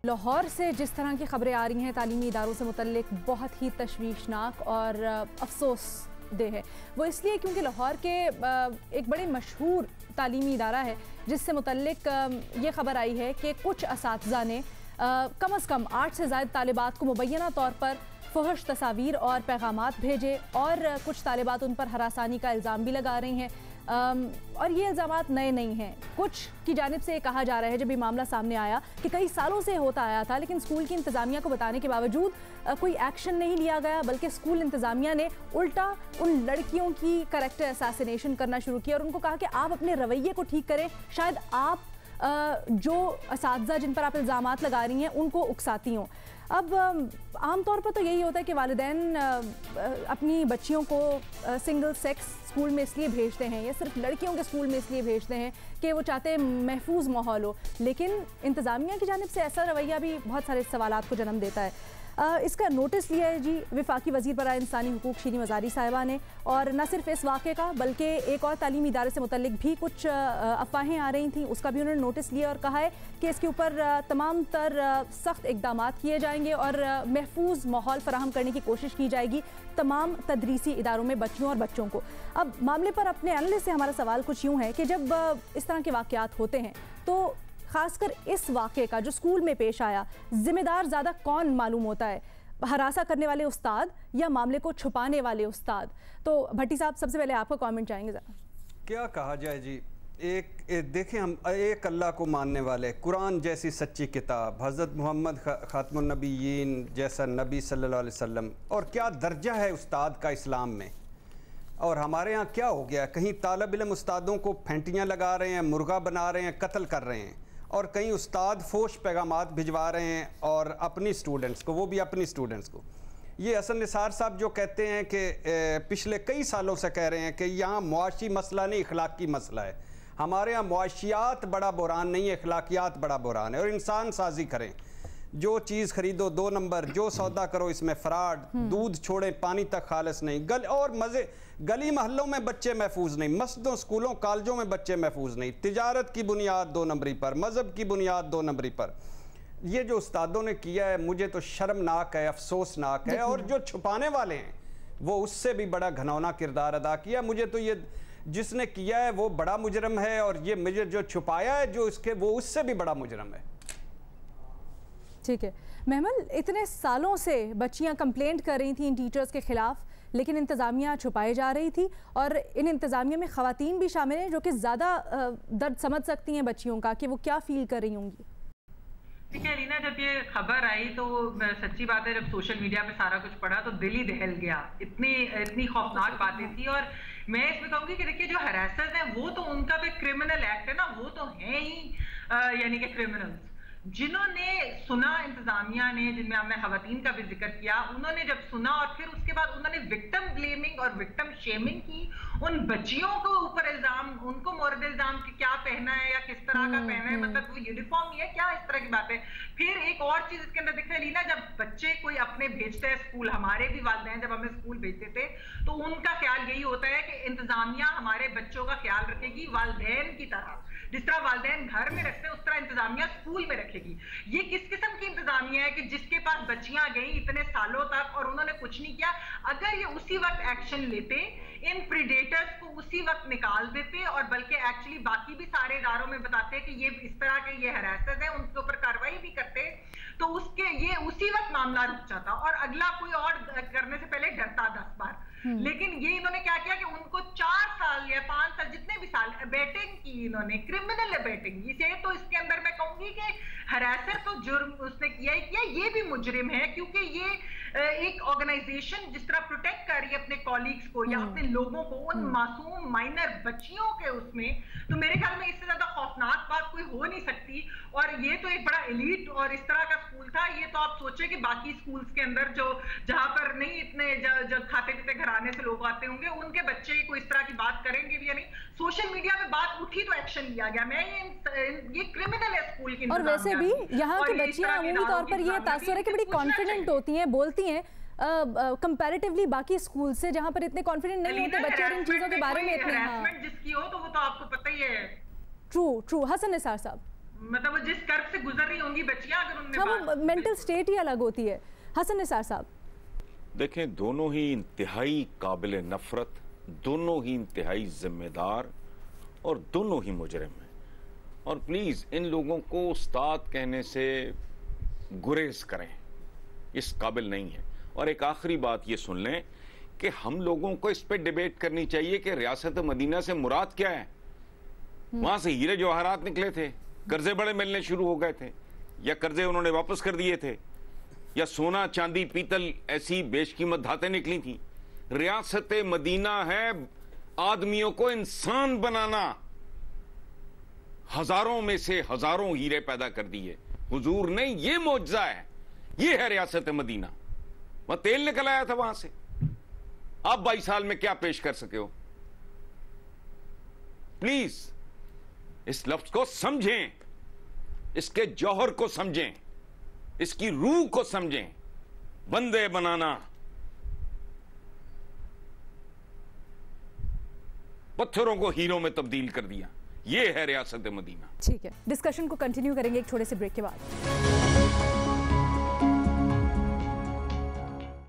लाहौर से जिस तरह की खबरें आ रही हैं तालीमी इदारों से मुतल्लिक बहुत ही तशवीशनाक और अफसोस दे है। वो इसलिए क्योंकि लाहौर के एक बड़े मशहूर तालीमी इदारा है जिससे मुतल्लिक ये खबर आई है कि कुछ असातिज़ा ने कम अज़ कम 8 से ज़ायद तालिबात को मुबैना तौर पर फहश तस्वीर और पैगामात भेजे और कुछ तालिबात उन पर हरासानी का इल्ज़ाम भी लगा रही हैं। और ये इल्ज़ामात नए नहीं हैं। कुछ की जानिब से कहा जा रहा है जब ये मामला सामने आया कि कई सालों से होता आया था, लेकिन स्कूल की इंतज़ामिया को बताने के बावजूद कोई एक्शन नहीं लिया गया, बल्कि स्कूल इंतज़ामिया ने उल्टा उन लड़कियों की कैरेक्टर असैसिनेशन करना शुरू किया और उनको कहा कि आप अपने रवैये को ठीक करें, शायद आप जो असातिज़ा जिन पर आप इल्ज़ामात लगा रही हैं उनको उकसाती हों। अब आमतौर पर तो यही होता है कि वालिदैन अपनी बच्चियों को सिंगल सेक्स स्कूल में इसलिए भेजते हैं या सिर्फ लड़कियों के स्कूल में इसलिए भेजते हैं कि वो चाहते हैं महफूज माहौल हो, लेकिन इंतज़ामिया की जानिब से ऐसा रवैया भी बहुत सारे सवालात को जन्म देता है। इसका नोटिस लिया है जी वफाकी वज़ीर बराए इंसानी हुकूक शीरी मज़ारी साहिबा ने, और न सिर्फ इस वाक़े का बल्कि एक और तालीमी इदारे से मुतल्लिक भी कुछ अफवाहें आ रही थी, उसका भी उन्होंने नोटिस लिया और कहा है कि इसके ऊपर तमाम तर सख्त इक़दाम किए जाएंगे और महफूज माहौल फराहम करने की कोशिश की जाएगी तमाम तदरीसी इदारों में बच्चियों और बच्चों को। अब मामले पर अपने एनालिस्ट से हमारा सवाल कुछ यूँ है कि जब इस तरह के वाक़यात होते हैं तो खासकर इस वाक़े का जो स्कूल में पेश आया, जिम्मेदार ज़्यादा कौन मालूम होता है, हरासा करने वाले उस्ताद या मामले को छुपाने वाले उस्ताद? तो भट्टी साहब सबसे पहले आपका कमेंट चाहेंगे ज़रा। क्या कहा जाए जी, एक देखें, हम एक अल्लाह को मानने वाले, कुरान जैसी सच्ची किताब, हज़रत मोहम्मद ख़ातमुन नबीयीन जैसा नबी सल्लल्लाहु अलैहि वसल्लम, और क्या दर्जा है उस्ताद का इस्लाम में। और हमारे यहाँ क्या हो गया, कहीं तालिब इल्म उस्तादों को फेंटियाँ लगा रहे हैं, मुर्गा बना रहे हैं, कत्ल कर रहे हैं, और कई उस्ताद फोश पैगामात भिजवा रहे हैं और अपनी स्टूडेंट्स को, वो भी अपनी स्टूडेंट्स को। ये हसन निसार साहब जो कहते हैं कि पिछले कई सालों से कह रहे हैं कि यहाँ मुआशी मसला नहीं, इखलाकी मसला है। हमारे यहाँ मुआशियात बड़ा बुरान नहीं है, इखलाकियात बड़ा बुरान है। और इंसान साजी करें, जो चीज़ खरीदो 2 नंबर, जो सौदा करो इसमें फ्रॉड, दूध छोड़ें पानी तक खालिस नहीं, और मज़े गली महल्लों में बच्चे महफूज नहीं, मस्जिदों स्कूलों कॉलेजों में बच्चे महफूज नहीं, तिजारत की बुनियाद 2 नंबरी पर, मज़हब की बुनियाद 2 नंबरी पर। ये जो उस्तादों ने किया है मुझे तो शर्मनाक है, अफसोसनाक है। और जो छुपाने वाले हैं वो उससे भी बड़ा घनौना किरदार अदा किया। मुझे तो ये जिसने किया है वो बड़ा मुजरम है, और ये मुझे जो छुपाया है जो इसके, वो उससे भी बड़ा मुजरम है। ठीक है महमल, इतने सालों से बच्चियां कंप्लेंट कर रही थी इन टीचर्स के खिलाफ, लेकिन इंतज़ामिया छुपाई जा रही थी, और इन इंतज़ामिया में ख़वातीन भी शामिल हैं जो कि ज़्यादा दर्द समझ सकती हैं बच्चियों का कि वो क्या फ़ील कर रही होंगी। ठीक है रीना, जब ये खबर आई तो सच्ची बात है, जब सोशल मीडिया पे सारा कुछ पढ़ा तो दिल ही दहल गया। इतनी खौफनाक बातें थी। और मैं इसमें कहूँगी कि देखिए जो हरासत है वो तो उनका भी क्रिमिनल एक्ट है ना, वो तो है ही यानी कि क्रिमिनल्स। जिन्होंने सुना, इंतजामिया ने, जिनमें हमने खवातीन का भी जिक्र किया, उन्होंने जब सुना और फिर उसके बाद उन्होंने विक्टिम ब्लेमिंग और विक्टिम शेमिंग की, उन बच्चियों को ऊपर इल्जाम, उनको मोरद इल्जाम कि क्या पहना है या किस तरह का पहना है, मतलब वो यूनिफॉर्म ही है क्या, इस तरह की बात है। फिर एक और चीज इसके अंदर दिख रही लीना, जब बच्चे कोई अपने भेजते हैं स्कूल, हमारे भी वालिदैन जब हमें स्कूल भेजते थे तो उनका ख्याल यही होता है कि इंतजामिया हमारे बच्चों का ख्याल रखेगी वालिदैन की तरह, जिस तरह वालिदैन घर में रखते हैं उस तरह इंतजामिया स्कूल में रखेगी। ये किस किस्म की इंतजामिया है कि जिसके पास बच्चियां गई इतने सालों तक और उन्होंने कुछ नहीं किया। अगर ये उसी वक्त एक्शन लेते, इन प्रीडेटर्स को उसी वक्त निकाल देते, और बल्कि एक्चुअली बाकी भी सारे इदारों में बताते कि ये इस तरह के ये हरासत है, उनके ऊपर कार्रवाई भी करते, तो उसके ये उसी वक्त मामला रुक जाता और अगला कोई और करने से पहले डरता 10 बार। लेकिन ये इन्होंने क्या किया कि उनको 4 साल या 5 साल जितने भी साल अबेटिंग की, इन्होंने क्रिमिनल अबेटिंग, इसे तो इसके अंदर मैं कहूंगी कि हरासर तो जुर्म उसने किया ही किया, ये भी मुजरिम है, क्योंकि ये एक ऑर्गेनाइजेशन जिस तरह प्रोटेक्ट कर रही है अपने कॉलीग्स को या अपने लोगों को, उन मासूम माइनर बच्चियों के उसमें, तो मेरे ख्याल में इससे ज्यादा खौफनाक बात कोई हो नहीं सकती। और ये तो एक बड़ा एलीट और इस तरह का स्कूल था। ये तो आप सोचे कि बाकी स्कूल्स के अंदर जो जहां पर नहीं इतने जो खाते पीते घराने से लोग आते होंगे, उनके बच्चे को इस तरह की बात करेंगे भी या नहीं। सोशल मीडिया में बात उठी तो एक्शन लिया गया। मैं ये क्रिमिनल है स्कूल की। और वैसे भी यहाँ की बच्चियां अमूमी तौर पर ये तासुर है कि बड़ी कॉन्फिडेंट होती हैं, बोलती हैं कंपैरेटिवली बाकी स्कूल से, जहाँ पर इतने कॉन्फिडेंट नहीं होते बच्चे इन चीजों के बारे में इतने। जिसकी हो तो वो तो आपको पता ही है। ट्रू हसन निसार साहब। मतलब वो जिस कर्ब से गुजर रही होंगी बच्चियां, अगर उनने हाँ, वो मेंटल स्टेट ही अलग होती है। हसन निसार साहब, देखें, दोनों ही इंतहाई काबिल नफरत, दोनों ही इंतहाई जिम्मेदार और दोनों ही मुजरिम हैं। और प्लीज इन लोगों को उस्ताद कहने से गुरेज करें, इस काबिल नहीं है। और एक आखिरी बात ये सुन लें कि हम लोगों को इस पे डिबेट करनी चाहिए कि रियासत मदीना से मुराद क्या है। वहां से हीरे जवाहरात निकले थे, कर्जे बड़े मिलने शुरू हो गए थे, या कर्जे उन्होंने वापस कर दिए थे, या सोना चांदी पीतल ऐसी बेशकीमत धातें निकली थी। रियासत मदीना है आदमियों को इंसान बनाना। हजारों में से हजारों हीरे पैदा कर दिए हुजूर ने, ये मौजज़ा है, ये है रियासत मदीना। वह तेल निकल आया था वहां से। आप 22 साल में क्या पेश कर सके हो? प्लीज इस लफ्ज को समझें, इसके जौहर को समझें, इसकी रूह को समझें। बंदे बनाना, पत्थरों को हीरों में तब्दील कर दिया, ये है रियासत मदीना। ठीक है, डिस्कशन को कंटिन्यू करेंगे एक छोटे से ब्रेक के बाद।